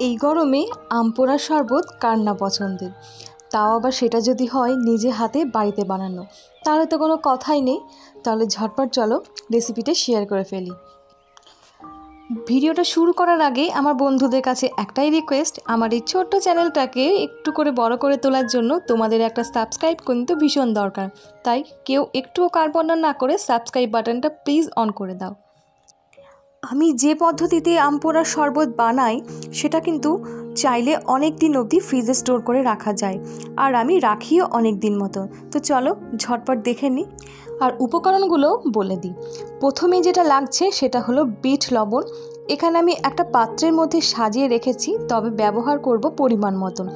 এই গরমে আম পোড়ার শরবত কার না পছন্দের, তাও আবার সেটা যদি হয় নিজে হাতে বাড়িতে বানানো, তাহলে তো কোনো কথাই নেই। তাহলে ঝটপট চলো রেসিপিটা শেয়ার করে ফেলি। ভিডিওটা শুরু করার আগে আমার বন্ধুদের কাছে একটাই রিকোয়েস্ট, আমার এই ছোট্ট চ্যানেলটাকে একটু করে বড় করে তোলার জন্য তোমাদের একটা সাবস্ক্রাইব কিন্তু ভীষণ দরকার। তাই কেউ একটুও কার্পণ্য না করে সাবস্ক্রাইব বাটনটা প্লিজ অন করে দাও। আমি যে পদ্ধতিতে আম পোড়ার শরবত বানাই সেটা কিন্তু চাইলে অনেক দিন অবধি ফ্রিজে স্টোর করে রাখা যায়, আর আমি রাখিও অনেক দিন মতো। তো চলো ঝটপট দেখে নিই। আর উপকরণগুলো বলে দিই। প্রথমে যেটা লাগছে সেটা হলো বিট লবণ। এখানে আমি একটা পাত্রের মধ্যে সাজিয়ে রেখেছি, তবে ব্যবহার করব পরিমাণ মতন।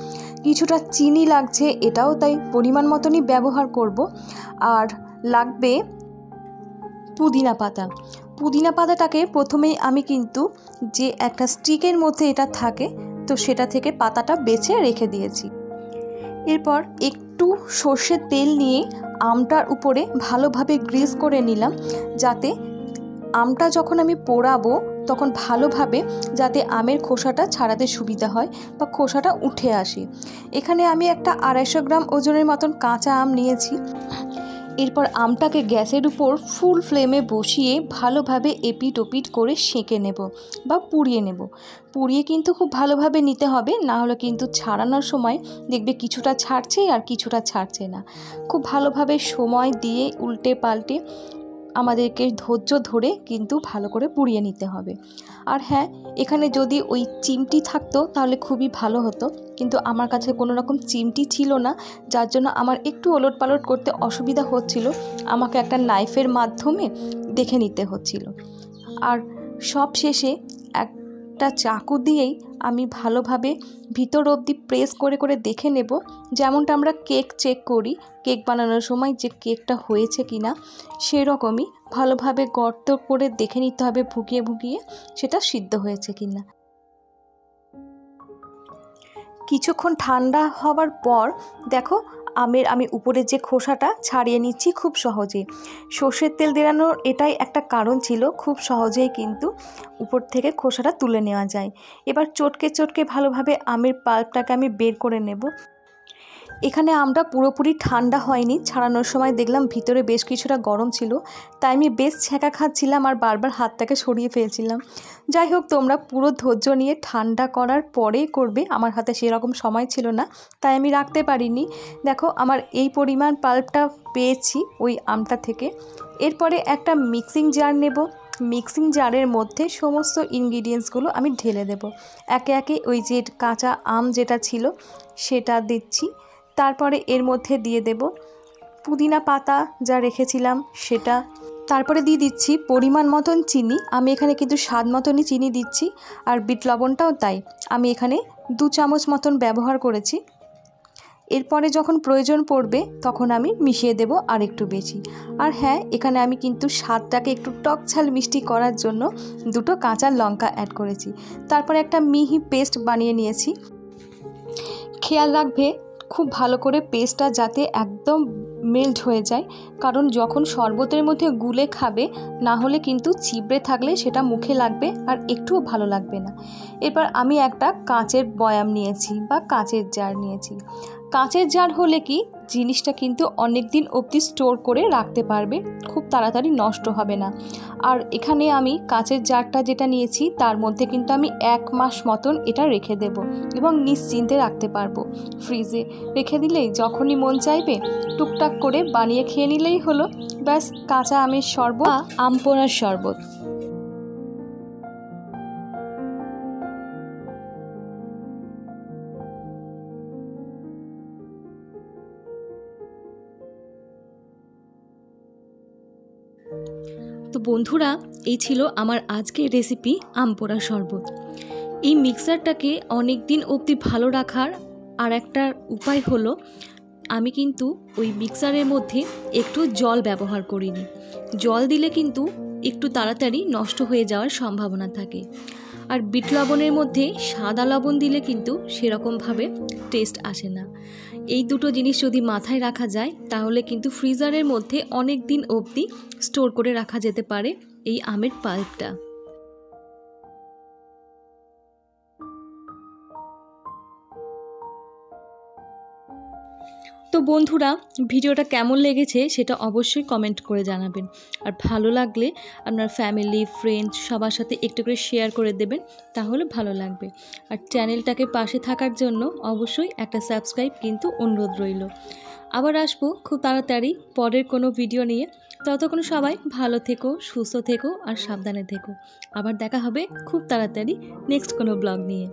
কিছুটা চিনি লাগছে, এটাও তাই পরিমাণ মতনই ব্যবহার করব। আর লাগবে পুদিনা পাতা। পুদিনা পাতাটাকে প্রথমেই আমি কিন্তু যে একটা স্টিকের মধ্যে এটা থাকে, তো সেটা থেকে পাতাটা বেছে রেখে দিয়েছি। এরপর একটু সর্ষের তেল নিয়ে আমটার উপরে ভালোভাবে গ্রিস করে নিলাম, যাতে আমটা যখন আমি পোড়াবো তখন ভালোভাবে যাতে আমের খোসাটা ছাড়াতে সুবিধা হয় বা খোসাটা উঠে আসে। এখানে আমি একটা 250 গ্রাম ওজনের মতন কাঁচা আম নিয়েছি। এরপর আমটাকে গ্যাসের উপর ফুল ফ্লেমে বসিয়ে ভালোভাবে এপিট ওপিট করে সেঁকে নেব বা পুড়িয়ে নেব। পুড়িয়ে কিন্তু খুব ভালোভাবে নিতে হবে, না হলে কিন্তু ছাড়ানোর সময় দেখবে কিছুটা ছাড়ছে আর কিছুটা ছাড়ছে না। খুব ভালোভাবে সময় দিয়ে উল্টে পাল্টে আমাদেরকে ধৈর্য ধরে কিন্তু ভালো করে পুড়িয়ে নিতে হবে। আর হ্যাঁ, এখানে যদি ওই চিমটি থাকতো তাহলে খুবই ভালো হতো, কিন্তু আমার কাছে কোনো রকম চিমটি ছিল না, যার জন্য আমার একটু ওলট পালট করতে অসুবিধা হচ্ছিল। আমাকে একটা নাইফের মাধ্যমে দেখে নিতে হচ্ছিল। আর সব শেষে একটা চাকু দিয়েই আমি ভালোভাবে ভিতর অবধি প্রেস করে করে দেখে নেব, যেমনটা আমরা কেক চেক করি কেক বানানোর সময় যে কেকটা হয়েছে কি না, সেরকমই ভালোভাবে গর্ত করে দেখে নিতে হবে ভুগিয়ে ভুগিয়ে সেটা সিদ্ধ হয়েছে কি না। কিছুক্ষণ ঠান্ডা হওয়ার পর দেখো আমি উপরে যে খোসাটা ছাড়িয়ে নিচ্ছি খুব সহজেই। সর্ষের তেল দেওয়ানোর এটাই একটা কারণ ছিল, খুব সহজেই কিন্তু উপর থেকে খোসাটা তুলে নেওয়া যায়। এবার চটকে চটকে ভালোভাবে আমের পাল্পটাকে আমি বের করে নেব। এখানে আমটা পুরোপুরি ঠান্ডা হয়নি, ছাড়ানোর সময় দেখলাম ভিতরে বেশ কিছুটা গরম ছিল, তাই আমি বেশ ছ্যাঁকা খাচ্ছিলাম আর বারবার হাতটাকে সরিয়ে ফেলছিলাম। যাই হোক, তোমরা পুরো ধৈর্য নিয়ে ঠান্ডা করার পরেই করবে, আমার হাতে সেরকম সময় ছিল না তাই আমি রাখতে পারিনি। দেখো আমার এই পরিমাণ পাল্পটা পেয়েছি ওই আমটা থেকে। এরপরে একটা মিক্সিং জার নেব। মিক্সিং জারের মধ্যে সমস্ত ইনগ্রিডিয়েন্টসগুলো আমি ঢেলে দেব। একে একে ওই যে কাঁচা আম যেটা ছিল সেটা দিচ্ছি, তারপরে এর মধ্যে দিয়ে দেব পুদিনা পাতা যা রেখেছিলাম সেটা, তারপরে দিয়ে দিচ্ছি পরিমাণ মতন চিনি। আমি এখানে কিন্তু স্বাদ মতনই চিনি দিচ্ছি, আর বিট লবণটাও তাই আমি এখানে 2 চামচ মতন ব্যবহার করেছি। এরপরে যখন প্রয়োজন পড়বে তখন আমি মিশিয়ে দেব আর একটু বেশি। আর হ্যাঁ, এখানে আমি কিন্তু স্বাদটাকে একটু টক ঝাল মিষ্টি করার জন্য 2টো কাঁচা লঙ্কা অ্যাড করেছি। তারপরে একটা মিহি পেস্ট বানিয়ে নিয়েছি। খেয়াল রাখবে খুব ভালো করে পেস্টটা যাতে একদম মেল্ট হয়ে যায়, কারণ যখন শরবতের মধ্যে গুলে খাবে না হলে কিন্তু চিবড়ে থাকলে সেটা মুখে লাগবে আর একটুও ভালো লাগবে না। এরপর আমি একটা কাঁচের বয়াম নিয়েছি বা কাঁচের জার নিয়েছি। কাঁচের জার হলে কি জিনিসটা কিন্তু অনেক দিন অবধি স্টোর করে রাখতে পারবে, খুব তাড়াতাড়ি নষ্ট হবে না। আর এখানে আমি কাঁচের জারটা যেটা নিয়েছি তার মধ্যে কিন্তু আমি 1 মাস মতন এটা রেখে দেব এবং নিশ্চিন্তে রাখতে পারবো। ফ্রিজে রেখে দিলেই যখনই মন চাইবে টুকটাক করে বানিয়ে খেয়ে নিলেই হলো। ব্যাস, কাঁচা আমের শরবত, আম পোড়ার শরবত। তো বন্ধুরা, এই ছিল আমার আজকের রেসিপি আম পোড়া শরবত। এই মিক্সারটাকে অনেক দিন অবধি ভালো রাখার আর একটা উপায় হলো, আমি কিন্তু ওই মিক্সারের মধ্যে একটু জল ব্যবহার করিনি। জল দিলে কিন্তু একটু তাড়াতাড়ি নষ্ট হয়ে যাওয়ার সম্ভাবনা থাকে। আর বিট লবণের মধ্যে সাদা লবণ দিলে কিন্তু সেরকমভাবে টেস্ট আসে না। এই দুটো জিনিস যদি মাথায় রাখা যায় তাহলে কিন্তু ফ্রিজারের মধ্যে অনেক দিন অবধি স্টোর করে রাখা যেতে পারে এই আমের পাল্পটা। তো বন্ধুরা, ভিডিওটা কেমন লেগেছে সেটা অবশ্যই কমেন্ট করে জানাবেন। আর ভালো লাগলে আপনার ফ্যামিলি, ফ্রেন্ডস সবার সাথে একটু করে শেয়ার করে দেবেন, তাহলে ভালো লাগবে। আর চ্যানেলটাকে পাশে থাকার জন্য অবশ্যই একটা সাবস্ক্রাইব কিন্তু অনুরোধ রইল। আবার আসবো খুব তাড়াতাড়ি পরের কোনো ভিডিও নিয়ে। ততক্ষণ সবাই ভালো থেকো, সুস্থ থেকো আর সাবধানে থেকো। আবার দেখা হবে খুব তাড়াতাড়ি নেক্সট কোনো ব্লগ নিয়ে।